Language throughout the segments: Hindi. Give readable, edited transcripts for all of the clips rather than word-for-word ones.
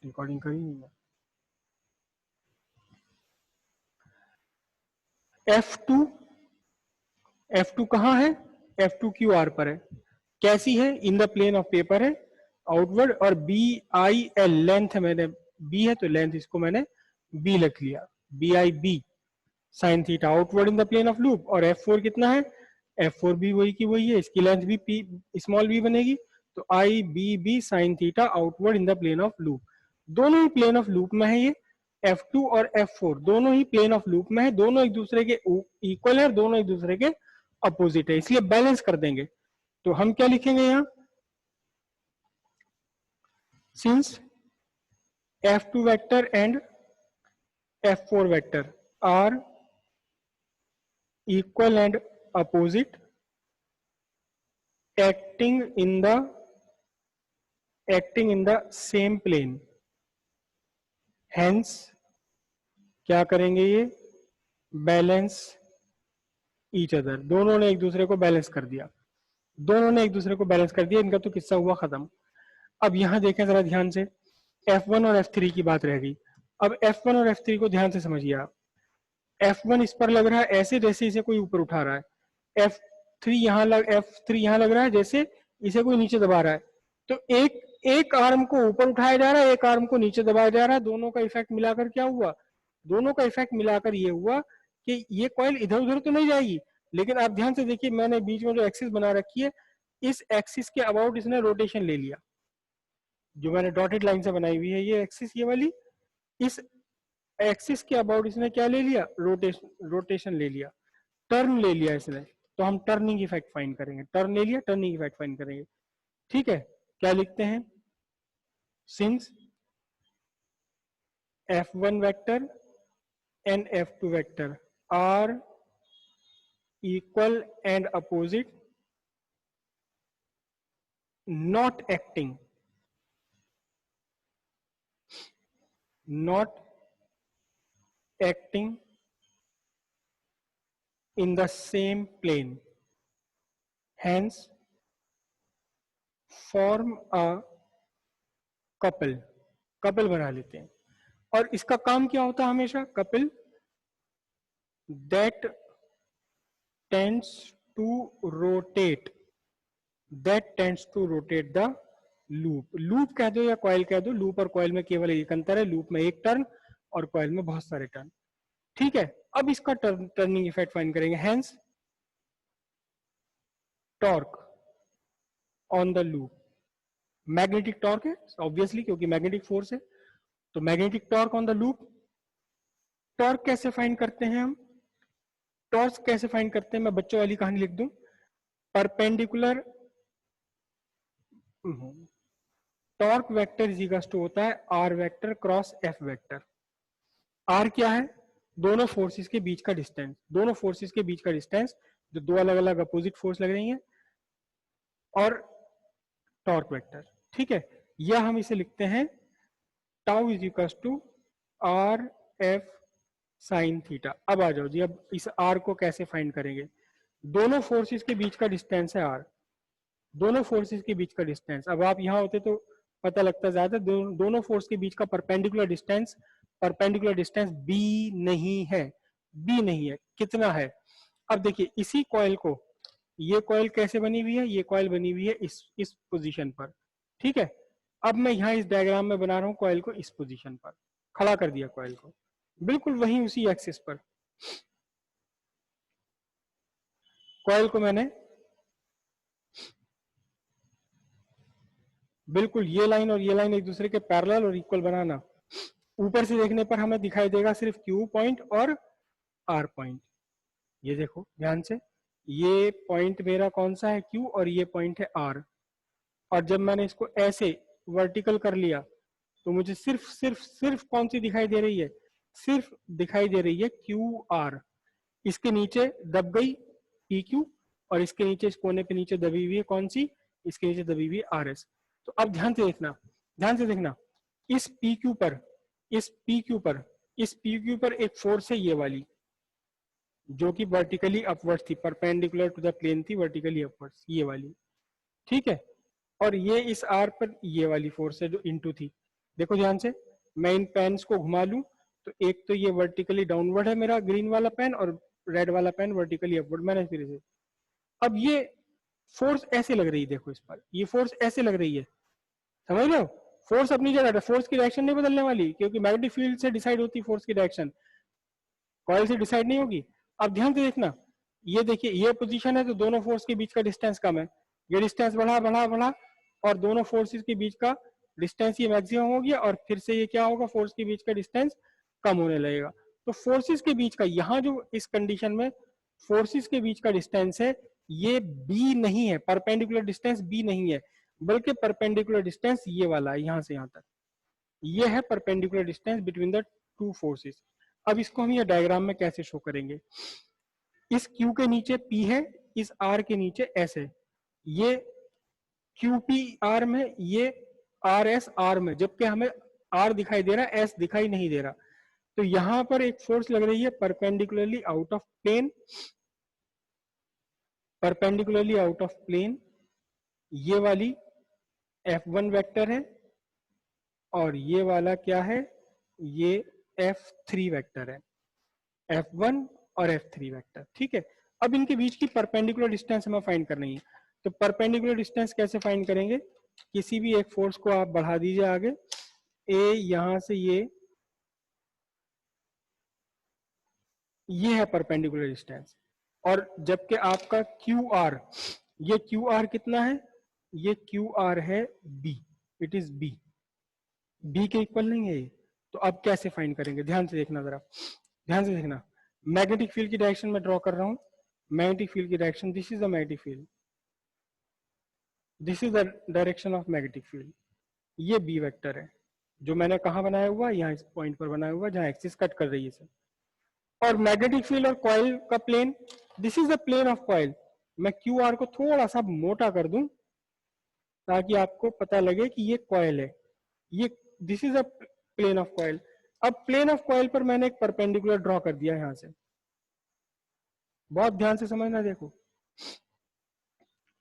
रिकॉर्डिंग करी नहीं है। F2 कहाँ है? F2 QR पर है। कैसी है? In the plane of paper है, आउटवर्ड, और BIL लेंथ है, मैंने B है तो लेंथ इसको मैंने B लिख लिया, BIB sine theta outward in the plane of loop. और F4 कितना है? F4 भी वही की वही है, इसकी लेंथ भी P स्मॉल b बनेगी, तो IBB sine theta outward in the plane of loop. दोनों ही प्लेन ऑफ लूप में है ये, F2 और F4 दोनों ही प्लेन ऑफ लूप में है, दोनों एक दूसरे के इक्वल है, दोनों एक दूसरे के अपोजिट है, इसलिए बैलेंस कर देंगे। तो हम क्या लिखेंगे यहां? Since F2 vector and F4 vector are equal and opposite acting in the same plane, hence क्या करेंगे ये? Balance each other. दोनों ने एक दूसरे को बैलेंस कर दिया, दोनों ने एक दूसरे को बैलेंस कर दिया, इनका तो किस्सा हुआ खत्म। अब यहां देखें जरा ध्यान से, F1 और F3 की बात रह गई। अब F1 और F3 को ध्यान से समझिए आप। F1 इस पर लग रहा है ऐसे जैसे इसे कोई ऊपर उठा रहा है, F3 यहां लग रहा है जैसे इसे कोई नीचे दबा रहा है। तो एक आर्म को ऊपर उठाया जा रहा है, एक आर्म को नीचे दबाया जा रहा है, दोनों का इफेक्ट मिलाकर क्या हुआ? दोनों का इफेक्ट मिलाकर ये हुआ कि ये कॉइल इधर उधर तो नहीं जाएगी, लेकिन आप ध्यान से देखिए, मैंने बीच में जो एक्सिस बना रखी है, इस एक्सिस के अबाउट इसने रोटेशन ले लिया, जो मैंने डॉटेड लाइन से बनाई हुई है ये एक्सिस, ये वाली, इस एक्सिस के अबाउट इसने क्या ले लिया? रोटेशन ले लिया, टर्न ले लिया इसने। तो हम टर्निंग इफेक्ट फाइंड करेंगे, टर्न ले लिया, टर्निंग इफेक्ट फाइंड करेंगे। ठीक है, क्या लिखते हैं? Since F1 vector and F2 vector are equal and opposite, not acting in the same plane, hence form a couple बना लेते हैं। और इसका काम क्या होता है हमेशा? Couple that tends to rotate the loop कह दो या कॉइल कह दो, लूप और कॉइल में केवल एक अंतर है, लूप में एक टर्न और कॉइल में बहुत सारे टर्न। ठीक है, अब इसका टर्निंग इफेक्ट फाइंड करेंगे। Hence torque on the loop, magnetic torque है ऑब्वियसली क्योंकि मैग्नेटिक फोर्स है, तो magnetic torque on the loop. Torque कैसे फाइंड करते हैं हम? टॉर्क कैसे फाइंड करते हैं? मैं बच्चों वाली कहानी लिख दूं, perpendicular torque vector is equal to होता है R vector cross F vector. R क्या है? दोनों फोर्सेस के बीच का डिस्टेंस, दोनों फोर्सेस के बीच का डिस्टेंस, जो दो अलग अलग अपोजिट फोर्स लग रही हैं, और टॉर्क वेक्टर। ठीक है, या हम इसे लिखते हैं tau is equal to R F sine theta. अब आ जाओ जी, अब इस आर को कैसे फाइंड करेंगे? दोनों फोर्सेस के बीच का डिस्टेंस है आर, दोनों फोर्सेस के बीच का डिस्टेंस। अब आप यहां होते तो पता लगता ज्यादा, दोनों फोर्स के बीच का परपेंडिकुलर डिस्टेंस बी नहीं है, बी नहीं है, कितना है? अब देखिए इसी कॉइल को, ये कॉइल कैसे बनी हुई है? ये कॉइल बनी हुई है इस पोजीशन पर। ठीक है, अब मैं यहां इस डायग्राम में बना रहा हूं कॉइल को इस पोजीशन पर, खड़ा कर दिया कॉइल को, बिल्कुल वहीं उसी एक्सिस पर कॉइल को मैंने बिल्कुल ये लाइन और ये लाइन एक दूसरे के पैरेलल और इक्वल बनाना। ऊपर से देखने पर हमें दिखाई देगा सिर्फ Q पॉइंट और R पॉइंट। ये देखो ध्यान से, ये पॉइंट मेरा कौन सा है? Q, और ये पॉइंट है R। और जब मैंने इसको ऐसे वर्टिकल कर लिया तो मुझे सिर्फ कौन सी दिखाई दे रही है? सिर्फ दिखाई दे रही है QR। इसके नीचे दब गई PQ, और इसके नीचे इस कोने पे नीचे दबी हुई है कौन सी? इसके नीचे दबी हुई है RS। तो अब ध्यान से देखना, इस PQ पर एक फोर्स है ये वाली, जो कि वर्टिकली अपवर्ड्स थी, परपेंडिकुलर टू द प्लेन थी, वर्टिकली अपवर्ड्स ये वाली। ठीक है, और ये इस R पर ये वाली फोर्स है जो इनटू थी। देखो ध्यान से, मैं इन पेन्स को घुमा लूं तो एक तो ये वर्टिकली डाउनवर्ड है मेरा ग्रीन वाला पेन और रेड वाला पेन वर्टिकली अपवर्ड। मैंने फिर से, अब ये फोर्स ऐसे लग रही है, देखो इस पर ये फोर्स ऐसे लग रही है, समझ रहे हो? फोर्स अपनी जगह है, फोर्स की डायरेक्शन नहीं बदलने वाली, क्योंकि मैग्नेटिक फील्ड से डिसाइड होती है फोर्स की डायरेक्शन, कॉइल से डिसाइड नहीं होगी। अब ध्यान से देखना, ये देखिए ये पोजीशन है तो दोनों फोर्स के बीच का डिस्टेंस कम है, ये डिस्टेंस बढ़ा बढ़ा बढ़ा और दोनों फोर्सेस के बीच का डिस्टेंस ये मैक्सिमम हो गया, और फिर से ये क्या होगा, फोर्स के बीच का डिस्टेंस कम होने लगेगा। तो फोर्सेस के बीच का यहाँ जो इस कंडीशन में फोर्सेस के बीच का डिस्टेंस है ये बी नहीं है, परपेंडिकुलर डिस्टेंस बी नहीं है, बल्कि परपेंडिकुलर डिस्टेंस ये वाला है, यहां से यहां तक, ये है perpendicular distance between the two forces. अब इसको हम ये डायग्राम में कैसे शो करेंगे, इस Q के नीचे P है, इस R के नीचे S है, ये QP R में, ये RS R में, जबकि हमें R दिखाई दे रहा है, S दिखाई नहीं दे रहा। तो यहां पर एक फोर्स लग रही है perpendicularly out of plane, perpendicularly out of plane, ये वाली F1 वेक्टर है और ये वाला क्या है, ये F3 वेक्टर है, F1 और F3 वेक्टर, ठीक है। अब इनके बीच की परपेंडिकुलर डिस्टेंस हमें फाइंड करनी है, तो परपेंडिकुलर डिस्टेंस कैसे फाइंड करेंगे, किसी भी एक फोर्स को आप बढ़ा दीजिए आगे, ए यहां से ये है परपेंडिकुलर डिस्टेंस, और जबकि आपका क्यू आर, ये क्यू आर कितना है, ये क्यू आर है B, it is B, B के इक्वल नहीं है ये। तो अब कैसे फाइंड करेंगे, ध्यान से देखना जरा, ध्यान से देखना, मैग्नेटिक फील्ड की डायरेक्शन में ड्रॉ कर रहा हूं, मैग्नेटिक फील्ड की direction, this is the magnetic field, this is the direction of magnetic field, ये बी वेक्टर है जो मैंने कहा बनाया हुआ, यहाँ इस पॉइंट पर बनाया हुआ जहां एक्सिस कट कर रही है सर। और मैग्नेटिक फील्ड और कॉइल का plane, this is the plane of coil, मैं क्यू आर को थोड़ा सा मोटा कर दूं ताकि आपको पता लगे कि ये कॉइल है, ये this is a plane of coil. अब प्लेन ऑफ कॉइल पर मैंने एक परपेंडिकुलर ड्रॉ कर दिया यहां से, बहुत ध्यान से समझना, देखो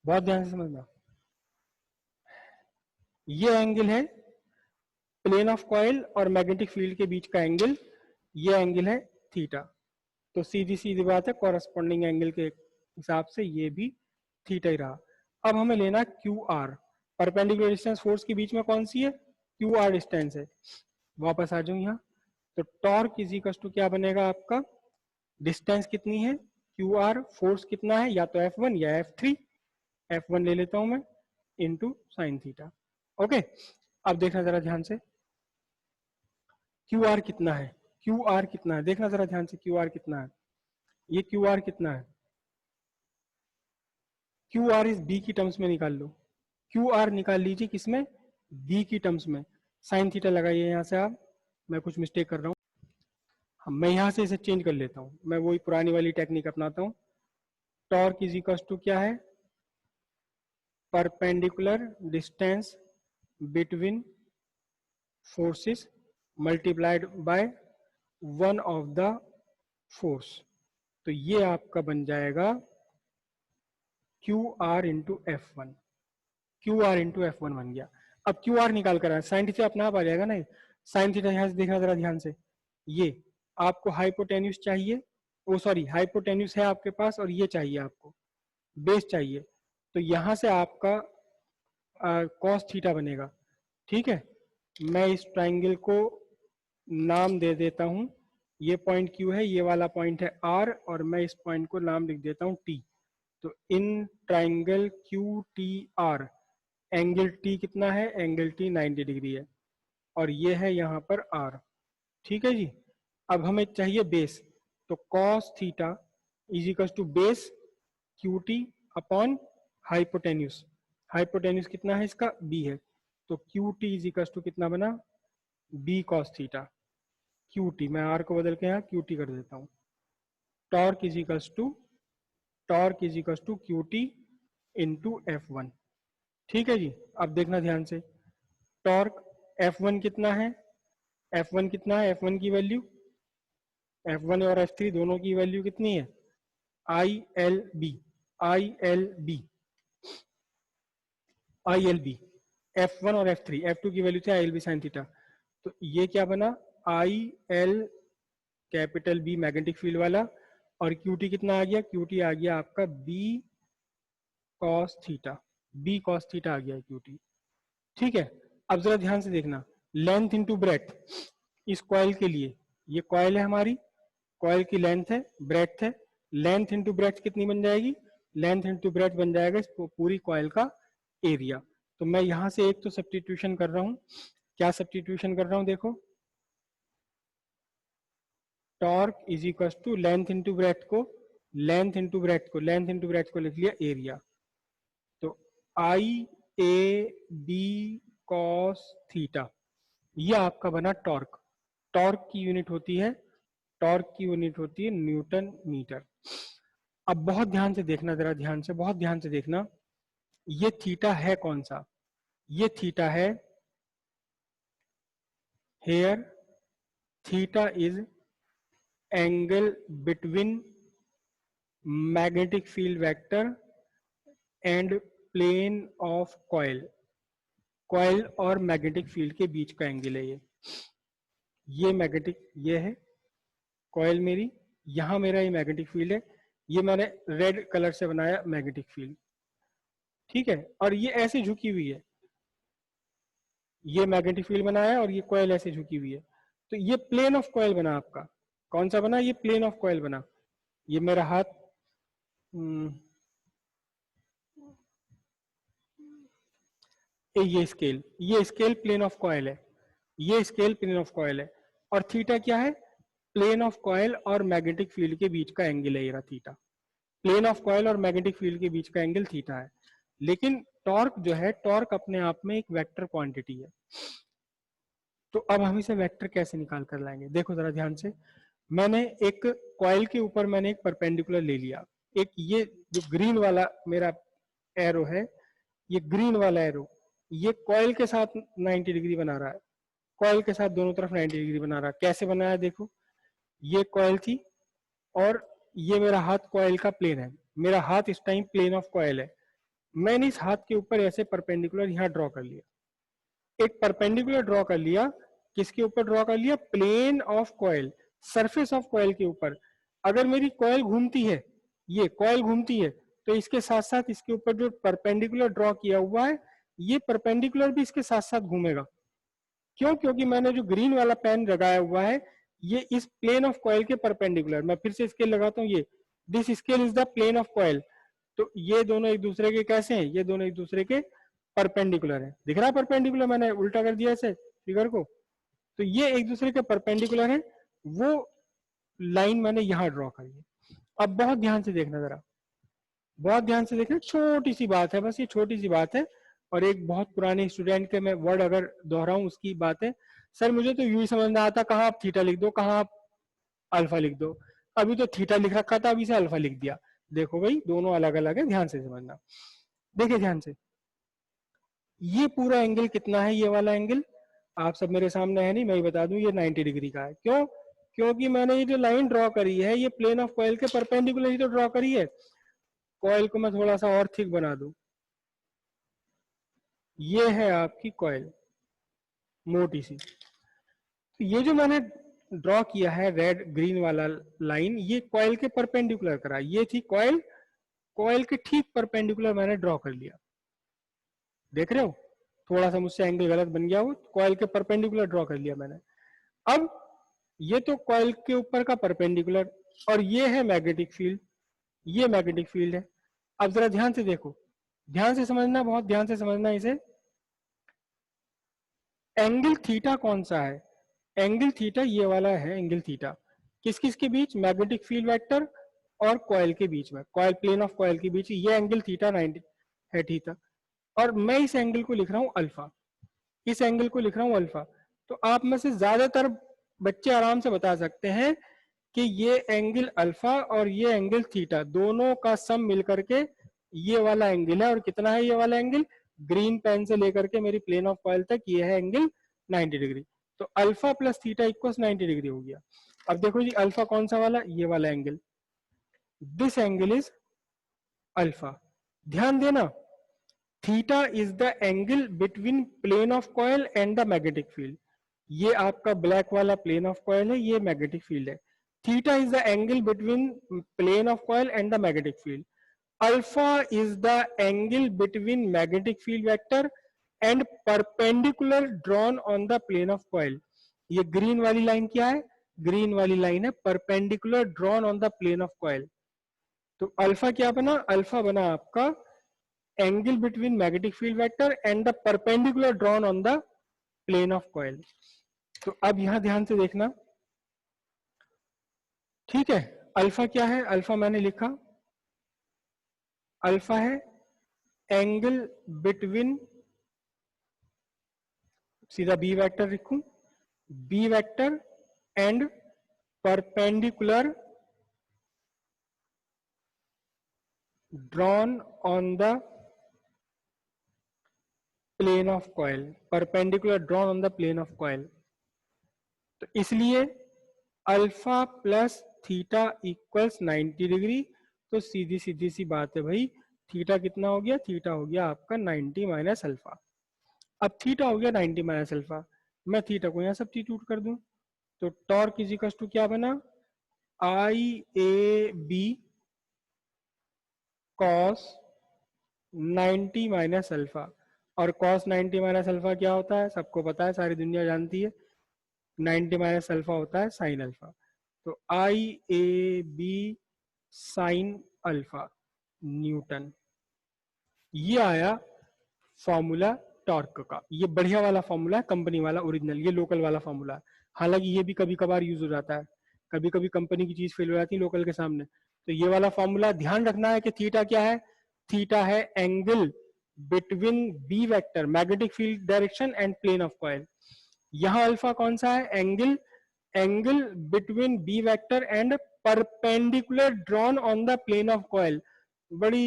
बहुत ध्यान से समझना, ये एंगल है प्लेन ऑफ कॉइल और मैग्नेटिक फील्ड के बीच का एंगल, ये एंगल है थीटा। तो सीधी सीधी बात है, कॉरेस्पॉन्डिंग एंगल के हिसाब से ये भी थीटा ही रहा। अब हमें लेना Q R, perpendicular distance force के बीच में कौन सी है, क्यू आर डिस्टेंस है। वापस आ जाऊं यहाँ, तो टॉर्क इज इक्वल टू क्या बनेगा आपका, डिस्टेंस कितनी है क्यू आर, फोर्स कितना है, या तो F1 या F3, F1 ले लेता हूं मैं, इंटू साइन थीटा। ओके, अब देखना जरा ध्यान से, क्यू आर कितना है, क्यू आर कितना है, देखना जरा ध्यान से, क्यू आर कितना है, ये क्यू आर कितना है, क्यू आर इस बी की टर्म्स में निकाल लो, क्यू आर निकाल लीजिए किसमें, बी की टर्म्स में, साइन थीटा लगाइए यहाँ से आप, मैं कुछ मिस्टेक कर रहा हूँ, मैं यहाँ से इसे चेंज कर लेता हूँ, मैं वही पुरानी वाली टेक्निक अपनाता हूँ। टॉर्क इज इक्वल टू क्या है, perpendicular distance between forces multiplied by one of the force, तो ये आपका बन जाएगा Q R into F one, Q R into F one बन गया। अब क्यू आर निकाल कर साइन थीटा अपने आप आ जाएगा ना, साइन थीटा यहाँ से देखना जरा ध्यान से, ये आपको हाइपोटेन्यूस चाहिए, वो सॉरी हाइपोटेन्यूस है आपके पास, और ये चाहिए आपको बेस चाहिए, तो यहां से आपका कॉस थीटा बनेगा, ठीक है। मैं इस ट्राइंगल को नाम दे देता हूं, ये पॉइंट Q है, ये वाला पॉइंट है R, और मैं इस पॉइंट को नाम लिख देता हूं T। तो in triangle QTR angle T कितना है, एंगल T 90 डिग्री है, और ये है यहाँ पर R, ठीक है जी। अब हमें चाहिए बेस, तो cos theta is equal to base QT upon hypotenuse, hypotenuse कितना है इसका, B है, तो QT इज इक्वल टू कितना बना, B कॉस थीटा, QT, मैं R को बदल के यहाँ QT कर देता हूँ, torque is equal to, torque is equal to QT into F1, ठीक है जी। अब देखना ध्यान से, टॉर्क F1 कितना है, F1 कितना है, F1 की वैल्यू, F1 और F3 दोनों की वैल्यू कितनी है, ILB, ILB, ILB, F1 और F3, F2 की वैल्यू थी ILB sin थीटा, तो ये क्या बना, I L capital B magnetic field वाला, और क्यूटी कितना आ गया, क्यूटी आ गया आपका B cos theta, B cos theta आ गया क्यूटी। ठीक है, अब जरा ध्यान से देखना, लेंथ इंटू ब्रेथ इस कॉइल के लिए, ये कॉइल है हमारी, कॉइल की लेंथ है, ब्रेथ है, लेंथ इंटू ब्रेथ कितनी बन जाएगी, लेंथ इंटू ब्रेथ बन जाएगा इस पूरी कॉइल का एरिया। तो मैं यहां से एक तो सब्स्टिट्यूशन कर रहा हूं, क्या सब्स्टिट्यूशन कर रहा हूं देखो, torque is equal to length into breadth को, लेंथ इंटू ब्रेथ को, लेंथ इंटू ब्रेथ को लिख लिया एरिया। तो I A B cos theta, ये आपका बना टॉर्क। टॉर्क की यूनिट होती है, टॉर्क की यूनिट होती है न्यूटन मीटर। अब बहुत ध्यान से देखना, जरा ध्यान से, बहुत ध्यान से देखना, ये थीटा है कौन सा, ये थीटा है, here theta is angle between magnetic field vector and plane of coil, coil और मैग्नेटिक फील्ड के बीच का एंगल है ये मैग्नेटिक, ये है कॉइल मेरी, यहां मेरा ये मैग्नेटिक फील्ड है, ये मैंने रेड कलर से बनाया मैग्नेटिक फील्ड। ठीक है, और ये ऐसे झुकी हुई है, ये मैग्नेटिक फील्ड बनाया और ये कॉइल ऐसे झुकी हुई है, तो ये प्लेन ऑफ कॉइल बना आपका, कौन सा बना, ये प्लेन ऑफ कॉइल बना। ये मेरा हाथ, ये स्केल प्लेन ऑफ कॉइल है, ये स्केल प्लेन ऑफ कॉइल है, और थीटा क्या है, प्लेन ऑफ कॉइल और मैग्नेटिक फील्ड के बीच का एंगल है ये रहा थीटा, प्लेन ऑफ कॉइल और मैग्नेटिक फील्ड के बीच का एंगल थीटा है। लेकिन टॉर्क जो है, टॉर्क अपने आप में एक वेक्टर क्वांटिटी है। तो अब हम इसे वेक्टर कैसे निकाल कर लाएंगे, देखो जरा ध्यान से, मैंने एक कॉइल के ऊपर मैंने एक परपेंडिकुलर ले लिया, एक ये जो ग्रीन वाला मेरा एरो है, ये ग्रीन वाला एरो, ये कॉइल के साथ 90 डिग्री बना रहा है, कॉइल के साथ दोनों तरफ 90 डिग्री बना रहा है। कैसे बनाया देखो, ये कॉइल थी और ये मेरा हाथ कॉइल का प्लेन है, मेरा हाथ इस टाइम प्लेन ऑफ कॉइल है, मैंने इस हाथ के ऊपर ऐसे परपेंडिकुलर यहां ड्रॉ कर लिया, एक परपेंडिकुलर ड्रॉ कर लिया, किसके ऊपर ड्रॉ कर लिया, plane of coil, surface of coil के ऊपर। अगर मेरी कॉइल घूमती है, ये कॉइल घूमती है, तो इसके साथ साथ इसके ऊपर जो परपेंडिकुलर ड्रॉ किया हुआ है, ये परपेंडिकुलर भी इसके साथ साथ घूमेगा। क्यों, क्योंकि मैंने जो ग्रीन वाला पेन लगाया हुआ है, ये इस प्लेन ऑफ कॉइल के परपेंडिकुलर, मैं फिर से स्केल लगाता हूँ, ये this scale is the plane of coil, तो ये दोनों एक दूसरे के कैसे हैं, ये दोनों एक दूसरे के परपेंडिकुलर है, दिख रहा है परपेंडिकुलर, मैंने उल्टा कर दिया इसे फिगर को, तो ये एक दूसरे के परपेंडिकुलर है, वो लाइन मैंने यहां ड्रॉ करी है। अब बहुत ध्यान से देखना, जरा बहुत ध्यान से देखना, छोटी सी बात है, बस ये छोटी सी बात है, और एक बहुत पुराने स्टूडेंट के मैं वर्ड अगर दोहराऊं उसकी बात है, सर मुझे तो यू ही समझ में आता, कहाँ आप थीटा लिख दो, कहाँ आप अल्फा लिख दो, अभी तो थीटा लिख रखा था, अभी से अल्फा लिख दिया। देखो भाई दोनों अलग अलग है, ध्यान से समझना, देखिए ध्यान से, ये पूरा एंगल कितना है, ये वाला एंगल आप सब मेरे सामने है नहीं, मैं ही बता दूं, ये 90 डिग्री का है। क्यों, क्योंकि मैंने ये जो लाइन ड्रॉ करी है, ये प्लेन ऑफ कॉइल के परपेंडिकुलर ही तो ड्रॉ करी है। कॉइल को मैं थोड़ा सा और थिक बना दूं, ये है आपकी कॉइल मोटी सी, तो ये जो मैंने ड्रॉ किया है रेड ग्रीन वाला लाइन, ये कॉइल के परपेंडिकुलर करा, ये थी कॉइल, कॉइल के ठीक परपेंडिकुलर मैंने ड्रॉ कर लिया, देख रहे हो, थोड़ा सा मुझसे एंगल गलत बन गया, वो कॉइल के परपेंडिकुलर ड्रॉ कर लिया मैंने। अब ये तो कॉइल के ऊपर का परपेंडिकुलर, और ये है मैग्नेटिक फील्ड, ये मैग्नेटिक फील्ड है। अब जरा ध्यान से देखो, ध्यान से समझना, बहुत ध्यान से समझना इसे, एंगल थीटा कौन सा है, एंगल थीटा ये वाला है, एंगल थीटा किस किस के बीच, मैग्नेटिक फील्ड वेक्टर और कॉइल के बीच में, कॉइल प्लेन ऑफ कॉइल के बीच, ये एंगल थीटा 90 है थीटा, और मैं इस एंगल को लिख रहा हूं अल्फा, इस एंगल को लिख रहा हूं अल्फा। तो आप में से ज्यादातर बच्चे आराम से बता सकते हैं कि ये एंगल अल्फा और ये एंगल थीटा दोनों का सम मिलकर के ये वाला एंगल है, और कितना है ये वाला एंगल, ग्रीन पेन से लेकर के मेरी प्लेन ऑफ कॉइल तक ये है एंगल 90 डिग्री। तो alpha plus theta equals 90 degree हो गया। अब देखो जी, अल्फा कौन सा वाला, ये वाला angle, this angle is alpha. ध्यान देना, theta is the angle between plane of coil and the magnetic field, ये आपका ब्लैक वाला प्लेन ऑफ कॉइल है, ये मैग्नेटिक फील्ड है। Theta is the angle between plane of coil and the magnetic field. Alpha is the angle between magnetic field vector and perpendicular drawn on the plane of coil. ये ग्रीन वाली लाइन क्या है? ग्रीन वाली लाइन है perpendicular drawn on the plane of coil. तो अल्फा क्या बना? अल्फा बना आपका angle between magnetic field vector and the perpendicular drawn on the plane of coil. तो अब यहां ध्यान से देखना, ठीक है। अल्फा क्या है? अल्फा मैंने लिखा, अल्फा है एंगल बिटवीन, सीधा बी वेक्टर लिखूं, B vector and perpendicular drawn on the plane of coil, perpendicular drawn on the plane of coil। तो इसलिए alpha plus theta equals 90 degree. तो सीधी सीधी सी बात है भाई, थीटा कितना हो गया? थीटा हो गया आपका 90 माइनस अल्फा। अब थीटा हो गया 90 माइनस अल्फा, मैं थीटा को यहां सब्स्टिट्यूट कर दूं, तो टॉर्क इज इक्वल टू क्या बना? I A B cos 90 minus alpha. और कॉस 90 माइनस अल्फा क्या होता है? सबको पता है, सारी दुनिया जानती है, 90 माइनस अल्फा होता है साइन अल्फा। तो I A B sine alpha newton. ये आया फॉर्मूला टॉर्क का। ये बढ़िया वाला फॉर्मूला है, कंपनी वाला ओरिजिनल, ये लोकल वाला फॉर्मूला है। हालांकि ये भी कभी कभार यूज हो जाता है, कभी कभी कंपनी की चीज फेल हो जाती है लोकल के सामने। तो ये वाला फॉर्मूला ध्यान रखना है कि थीटा क्या है? थीटा है angle between B vector magnetic field direction and plane of coil. यहां अल्फा कौन सा है? Angle, angle between B vector and perpendicular drawn on the plane of coil. बड़ी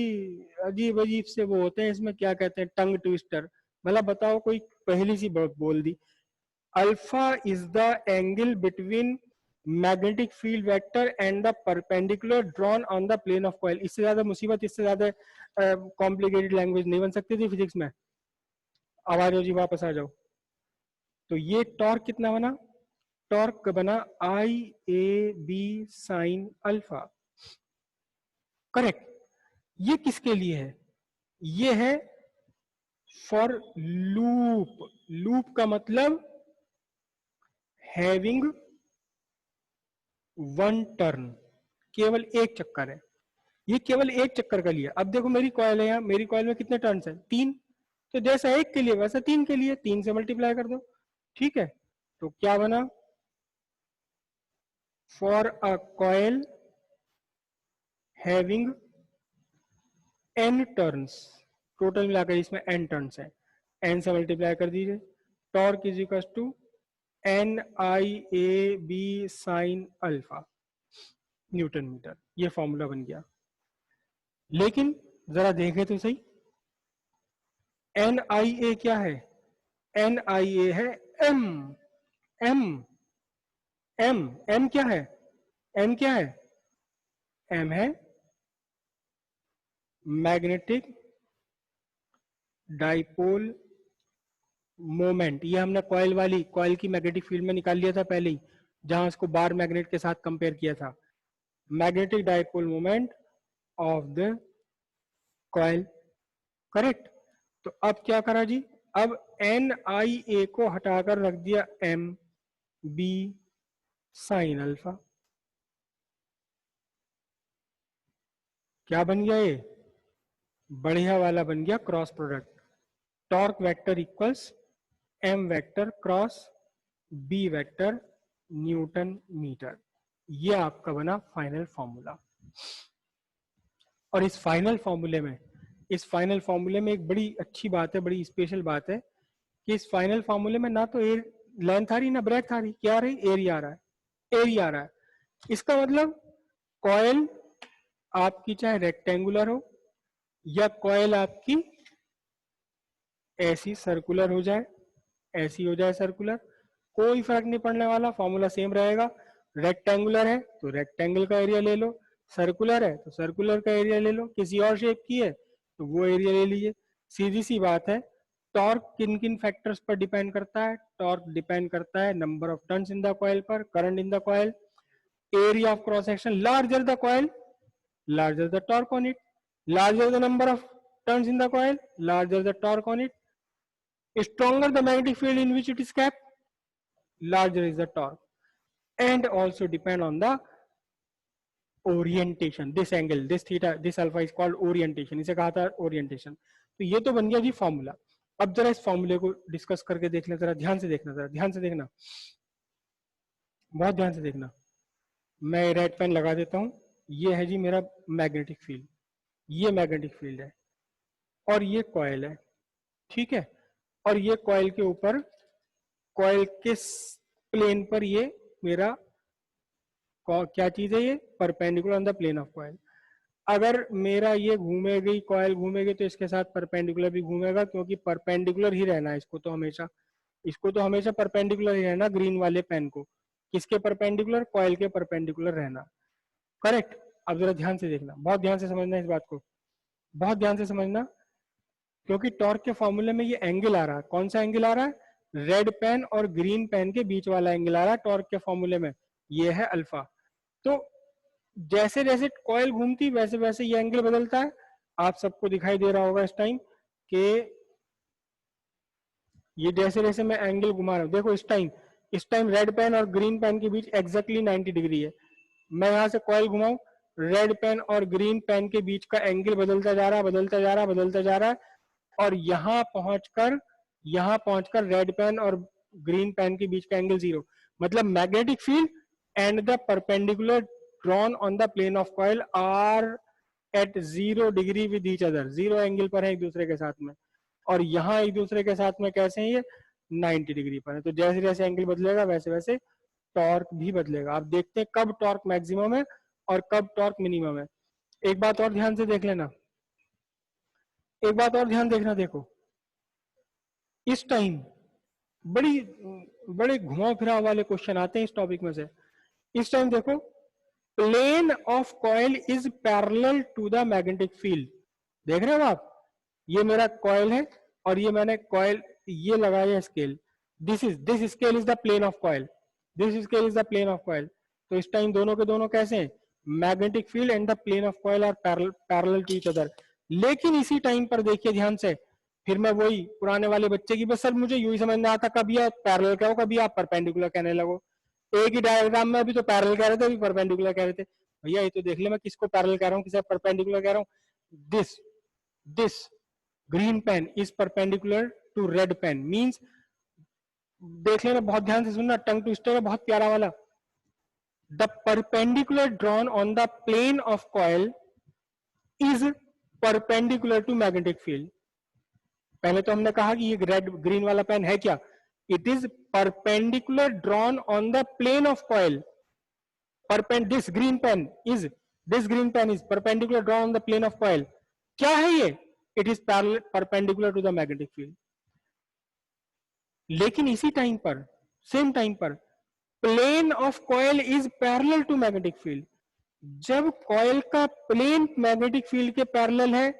अजीब अजीब से वो होते हैं इसमें, क्या कहते हैं, टंग ट्विस्टर। मतलब बताओ, कोई पहली सी बोल दी, alpha is the angle between magnetic field vector and the perpendicular drawn on the plane of coil. इससे ज्यादा मुसीबत, इससे ज्यादा कॉम्प्लिकेटेड लैंग्वेज नहीं बन सकती थी फिजिक्स में। आवाज हो जी, वापस आ जाओ। तो ये टॉर्क कितना बना? टॉर्क बना I A B sine alpha. Correct. ये किसके लिए है? ये है फॉर लूप। लूप का मतलब हैविंग वन टर्न, केवल एक चक्कर है। ये केवल एक चक्कर का लिए। अब देखो मेरी कॉइल है, यहाँ मेरी कॉइल में कितने टर्न्स है? 3। तो जैसा एक के लिए वैसा 3 के लिए, 3 से मल्टीप्लाई कर दो, ठीक है। तो क्या बना? For a coil having n turns, total मिलाकर इसमें n टर्न्स है, n से मल्टीप्लाई कर दीजिए, torque is equal to N I A B sine alpha newton metre. ये फॉर्मूला बन गया। लेकिन जरा देखें तो सही, एन आई ए क्या है? एन आई ए है एम। एम एम एम क्या है? एम क्या है? एम है मैग्नेटिक डाइपोल मोमेंट। ये हमने कॉइल वाली, कॉइल की मैग्नेटिक फील्ड में निकाल लिया था पहले ही, जहां उसको बार मैग्नेट के साथ कंपेयर किया था। Magnetic dipole moment of the coil, correct. तो अब क्या करा जी? अब एन आई ए को हटाकर रख दिया एम बी साइन अल्फा। क्या बन गया? ये बढ़िया वाला बन गया cross product. Torque vector equals M vector cross B vector newton metre. ये आपका बना फाइनल फॉर्मूला। और इस फाइनल फॉर्मूले में, इस फाइनल फॉर्मूले में एक बड़ी अच्छी बात है, बड़ी स्पेशल बात है कि इस फाइनल फॉर्मूले में ना तो एयर लेंथ आ रही ना ब्रेथ आ रही, क्या आ रही? एरिया आ रहा है, एरिया आ रहा है। इसका मतलब कॉइल आपकी चाहे रेक्टेंगुलर हो या कॉइल आपकी ऐसी सर्कुलर हो जाए, ऐसी हो जाए सर्कुलर, कोई फर्क नहीं पड़ने वाला, फॉर्मूला सेम रहेगा। रेक्टेंगुलर है तो रेक्टेंगल का एरिया ले लो, सर्कुलर है तो सर्कुलर का एरिया ले लो, किसी और शेप की है तो वो एरिया ले लीजिए। सीधी सी बात है, टॉर्क किन किन फैक्टर्स पर डिपेंड करता है? टॉर्क डिपेंड करता है number of turns in the coil पर, current in the coil, area of cross section, larger the coil larger the torque on it, larger the number of turns in the coil, larger the torque on it, stronger the magnetic field in which it is kept, larger is the torque, and also depend on the orientation, this angle, this theta, this alpha is called orientation, इसे कहा था orientation। तो ये तो बन गया जी फॉर्मूला। अब जरा इस फॉर्मूले को डिस्कस करके देख लें, जरा ध्यान से देखना, जरा ध्यान से देखना, बहुत ध्यान से देखना। मैं रेड पेन लगा देता हूं, ये है जी मेरा मैग्नेटिक फील्ड, ये मैग्नेटिक फील्ड है और ये कॉइल है, ठीक है। और ये कॉइल के ऊपर, कॉइल के प्लेन पर ये मेरा क्या चीज है, ये perpendicular on the plane of coil. अगर मेरा ये घूमेगी, कॉइल घूमेगी, तो इसके साथ परपेंडिकुलर भी घूमेगा, क्योंकि परपेंडिकुलर ही रहना है इसको तो हमेशा, इसको तो हमेशा परपेंडिकुलर ही रहना, ग्रीन वाले पेन को। किसके परपेंडिकुलर? कॉइल के परपेंडिकुलर रहना, करेक्ट। अब जरा ध्यान से देखना, बहुत ध्यान से समझना इस बात को, बहुत ध्यान से समझना, क्योंकि टॉर्क के फॉर्मूले में ये एंगल आ रहा है। कौन सा एंगल आ रहा है? रेड पेन और ग्रीन पेन के बीच वाला एंगल आ रहा है टॉर्क के फॉर्मूले में, ये है अल्फा। तो जैसे जैसे कॉइल घूमती वैसे वैसे ये एंगल बदलता है। आप सबको दिखाई दे रहा होगा इस टाइम कि ये जैसे जैसे मैं एंगल घुमा रहा हूं, देखो इस टाइम रेड पेन और ग्रीन पेन के बीच एग्जैक्टली 90 डिग्री है। मैं यहां से कॉइल घुमाऊं, रेड पेन और ग्रीन पेन के बीच का एंगल बदलता जा रहा है, बदलता जा रहा है, बदलता जा रहा है, और यहां पहुंचकर रेड पेन और ग्रीन पेन के बीच का एंगल 0। मतलब magnetic field and the perpendicular drawn on the plane of coil are at 0 degree with each other, 0 angle पर है एक दूसरे के साथ में। और यहाँ एक दूसरे के साथ में कैसे हैं? ये 90 डिग्री पर है। तो जैसे जैसे एंगल बदलेगा वैसे वैसे टॉर्क भी बदलेगा। आप देखते हैं कब टॉर्क मैक्सिमम है और कब टॉर्क मिनिमम है। एक बात और ध्यान से देख लेना, एक बात और ध्यान देखना, देखो इस टाइम बड़े घुमाव फिराव वाले क्वेश्चन आते हैं इस टॉपिक में से। इस टाइम देखो, plane of coil is parallel to the magnetic field. देख रहे हो आप? ये मेरा कॉइल है और ये मैंने कॉइल ये लगाया scale, this scale is the plane of coil, this scale is the plane of coil. तो इस टाइम दोनों के दोनों कैसे हैं? Magnetic field and the plane of coil are parallel to each other. लेकिन इसी टाइम पर देखिए ध्यान से, फिर मैं वही पुराने वाले बच्चे की, बस सर मुझे यू ही समझ में आता, कभी आप पैरेलल कहो कभी आप परपेंडिकुलर कहने लगो। एक ही डायग्राम में अभी तो पैरेलल कह रहे थे, अभी परपेंडिकुलर कह रहे थे। भैया ये तो देख ले मैं किसको पैरेलल कह रहा हूँ, किसे परपेंडिकुलर कह रहा हूँ। This green pen is perpendicular to red pen, means देख लेना, बहुत ध्यान से सुनना, टंग ट्विस्टर है बहुत प्यारा वाला। The perpendicular drawn on the plane of coil is perpendicular to magnetic field. पहले तो हमने कहा कि ये रेड ग्रीन वाला पेन है क्या? It is perpendicular drawn on the plane of coil. This green pen is perpendicular drawn on the plane of coil. क्या है ये? It is perpendicular to the magnetic field. लेकिन इसी टाइम पर, सेम टाइम पर, plane of coil is parallel to magnetic field. जब कॉइल का प्लेन मैग्नेटिक फील्ड के पैरेलल है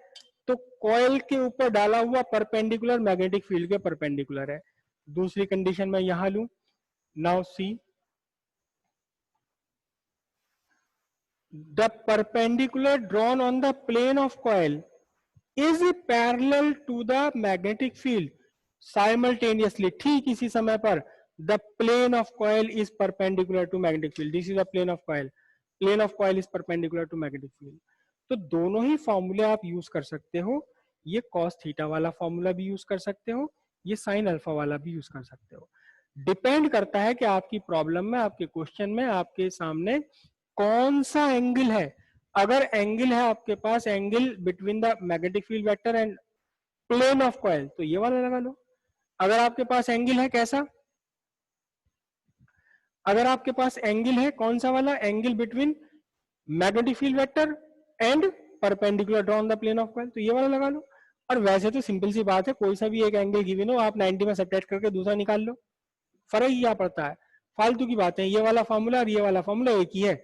तो कॉइल के ऊपर डाला हुआ परपेंडिकुलर मैग्नेटिक फील्ड के परपेंडिकुलर है। दूसरी कंडीशन मैं यहां लू, now see, the perpendicular drawn on the plane of coil is parallel to the magnetic field simultaneously. ठीक इसी समय पर the plane of coil is perpendicular to magnetic field, this is the plane of coil, plane of coil is perpendicular to magnetic field. तो दोनों ही फॉर्मूले आप यूज कर सकते हो। ये कॉस थीटा वाला फॉर्मूला भी यूज कर सकते हो, ये साइन अल्फा वाला भी यूज कर सकते हो। डिपेंड करता है कि आपकी प्रॉब्लम में, आपके क्वेश्चन में, आपके सामने कौन सा एंगल है। अगर एंगल है आपके पास, angle between the magnetic field vector and plane of coil, तो ये वाला लगा लो। अगर आपके पास एंगल है कैसा? अगर आपके पास एंगल है कौन सा वाला? Angle between magnetic field vector and perpendicular drawn the plane of coil, तो ये वाला लगा लो। और वैसे तो सिंपल सी बात है, कोई सा भी एक एंगल गिवन हो, आप 90 में सब्ट्रैक्ट करके दूसरा निकाल लो, फर्क ही क्या पड़ता है? फालतू की बातें। ये वाला फॉर्मूला और ये वाला फॉर्मूला एक ही है,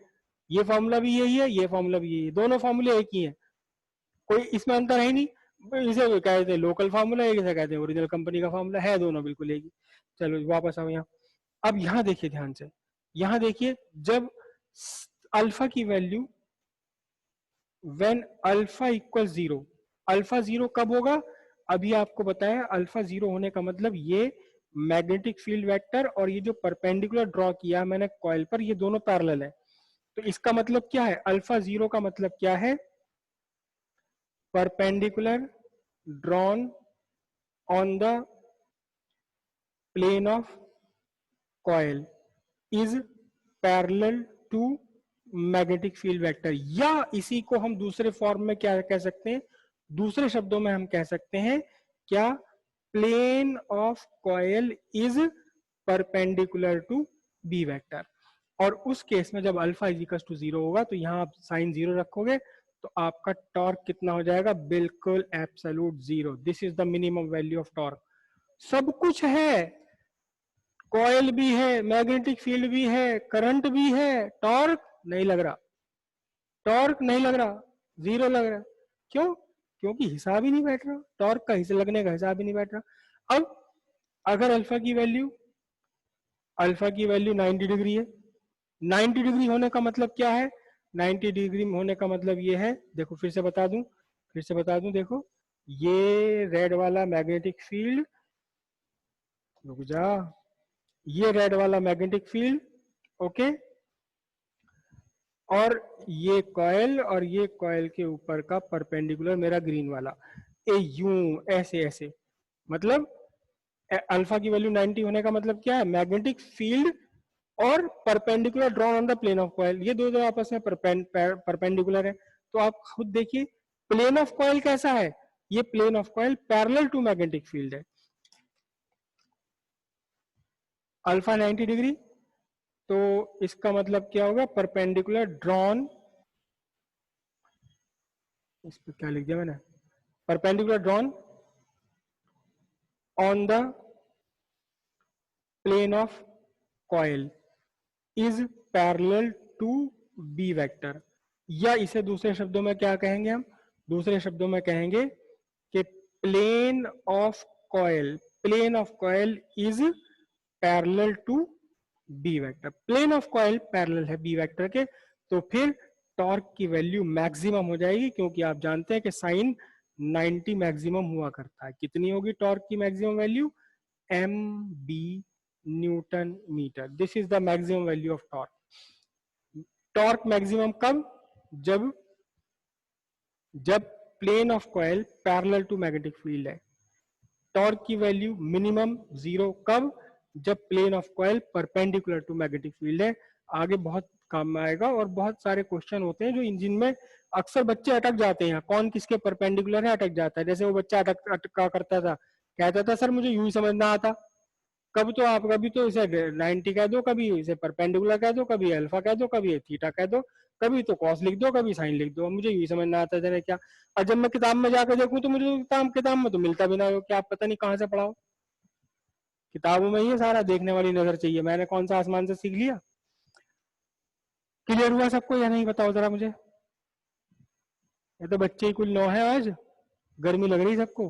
ये फॉर्मूला भी यही है, ये फॉर्मूला भी यही है, दोनों फॉर्मूले एक ही है, कोई इसमें अंतर है नहीं। इसे कहते हैं लोकल फार्मूला, एक इसे कहते हैं ओरिजिनल कंपनी का फार्मूला, है दोनों बिल्कुल एक ही। चलो वापस आओ यहाँ। अब यहाँ देखिए ध्यान से, यहाँ देखिए जब अल्फा की value when alpha equal 0, alpha 0 कब होगा? अभी आपको बताया अल्फा 0 होने का मतलब ये मैग्नेटिक फील्ड वेक्टर और ये जो परपेंडिकुलर ड्रॉ किया मैंने कॉइल पर, ये दोनों पैरेलल है। तो इसका मतलब क्या है? अल्फा 0 का मतलब क्या है? Perpendicular drawn on the plane of coil is parallel to magnetic field vector, या इसी को हम दूसरे फॉर्म में क्या कह सकते हैं? दूसरे शब्दों में हम कह सकते हैं क्या? Plane of coil is perpendicular to B vector. और उस केस में जब अल्फा इज इक्वल टू 0 होगा तो यहां आप साइन 0 रखोगे तो आपका टॉर्क कितना हो जाएगा? बिल्कुल absolute 0। This is the minimum value of torque. सब कुछ है, कॉइल भी है, मैग्नेटिक फील्ड भी है, करंट भी है, टॉर्क नहीं लग रहा, टॉर्क नहीं लग रहा, 0 लग रहा। क्यों? क्योंकि हिसाब ही नहीं बैठ रहा, टॉर्क का हिस्सा लगने का हिसाब ही नहीं बैठ रहा। अब अगर अल्फा की वैल्यू 90 डिग्री है, 90 डिग्री होने का मतलब क्या है? 90 डिग्री होने का मतलब ये है, देखो फिर से बता दूं, देखो ये रेड वाला मैग्नेटिक फील्ड, रुक जा, ये रेड वाला मैग्नेटिक फील्ड, ओके, और ये कॉइल, और ये कॉइल के ऊपर का परपेंडिकुलर मेरा ग्रीन वाला, ए यूं ऐसे ऐसे, मतलब अल्फा की वैल्यू 90 होने का मतलब क्या है? मैग्नेटिक फील्ड और perpendicular drawn on the plane of coil, ये दो आपस में परपेंडिकुलर है। तो आप खुद देखिए प्लेन ऑफ कॉइल कैसा है? ये plane of coil parallel to magnetic field है, अल्फा 90 डिग्री, तो इसका मतलब क्या होगा? परपेंडिकुलर ड्रॉन, इस पर क्या लिख दिया मैंने? Perpendicular drawn on the plane of coil is parallel to B vector, या इसे दूसरे शब्दों में क्या कहेंगे हम? दूसरे शब्दों में कहेंगे कि plane of coil is parallel to B vector. Plane of coil parallel है बी वेक्टर के, तो फिर टॉर्क की वैल्यू मैक्सिमम हो जाएगी, क्योंकि आप जानते हैं कि साइन 90 मैक्सिमम हुआ करता है। कितनी होगी टॉर्क की maximum value? M B newton metre. This is the maximum value of torque. Torque maximum कब? जब जब plane of coil parallel to magnetic field है। टॉर्क की वैल्यू मिनिमम 0 कब? जब plane of coil perpendicular to magnetic field है। आगे बहुत काम में आएगा, और बहुत सारे क्वेश्चन होते हैं जो इंजन में अक्सर बच्चे अटक जाते हैं, कौन किसके परपेंडिकुलर है अटक जाता है। जैसे वो बच्चा अटका करता था, कहता था सर मुझे यूं ही समझना आता। कब तो आप कभी तो इसे 90 कह दो, कभी इसे परपेंडिकुलर कह दो, कभी अल्फा कह दो, कभी थीटा कह दो, कभी तो कॉस लिख दो, कभी साइन लिख दो, मुझे यही समझ ना आता है क्या। और जब मैं किताब में जाकर देखूं तो मुझे तो किताब में तो मिलता भी ना हो, क्या आप पता नहीं कहाँ से पढ़ाओ। किताबों में ही सारा देखने वाली नजर चाहिए, मैंने कौन सा आसमान से सीख लिया। क्लियर हुआ सबको या नहीं बताओ जरा मुझे? ये तो बच्चे ही कुल 9 है, आज गर्मी लग रही सबको।